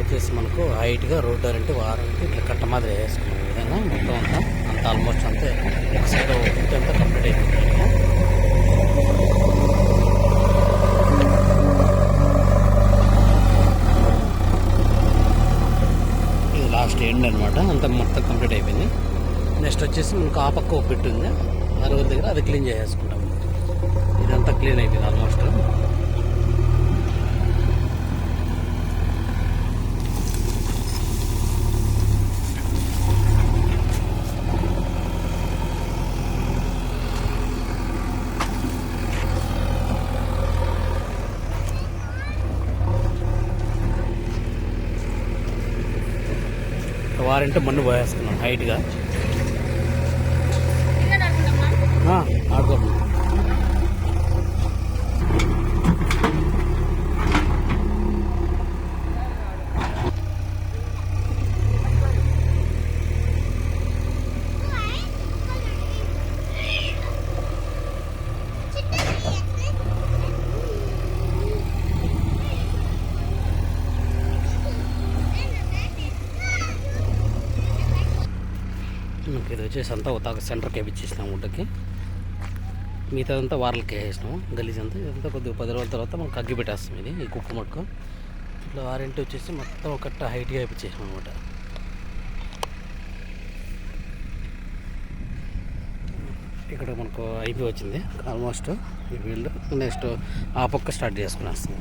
వచ్చేసి మనకు హైట్గా road warranty warranty ఇట్లా కట్ట మాదిరి వేసుకున్నాం ఈ విధంగా మొత్తం అంతా ఆల్మోస్ట్ అంతే ఒక సైడ్ ఒకటి అంతా కంప్లీట్ అయిపోతుంది. ఇది లాస్ట్ ఎండ్ అనమాట, అంతా మొత్తం కంప్లీట్ అయిపోయింది. నెక్స్ట్ వచ్చేసి మనకు ఆ పక్క ఒక బిట్ ఉంది అరుగుల దగ్గర, అది క్లీన్ చేసేసుకుంటాం. ఇదంతా క్లీన్ అయిపోయింది ఆల్మోస్ట్. వారంటే మన్ను పోయేస్తున్నాం హైట్గా ఆడుకోండి. మనకి ఇది వచ్చేసి అంతా ఒక సెంటర్కి వేయించేసినాం గుడ్డకి, మిగతాదంతా వార్లకి వేసేసినాము గలీజ్ అంతా. ఇదంతా కొద్దిగా 10 రోజుల తర్వాత మనకు అగ్గి పెట్టేస్తాం. ఇది ఈ కుక్క మట్టుకు ఇట్లా వారంటీ వచ్చేసి మొత్తం ఒక హైట్గా వేయించేసినాం అనమాట. ఇక్కడ మనకు అయిపోయి వచ్చింది ఆల్మోస్ట్ ఈ ఫీల్డ్. నెక్స్ట్ ఆ పక్క స్టార్ట్ చేసుకునేస్తాం.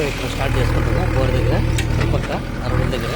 ఇక్కడ స్టార్ట్ చేసుకుంటాము బోర్ దగ్గర, పక్క అరవై దగ్గర.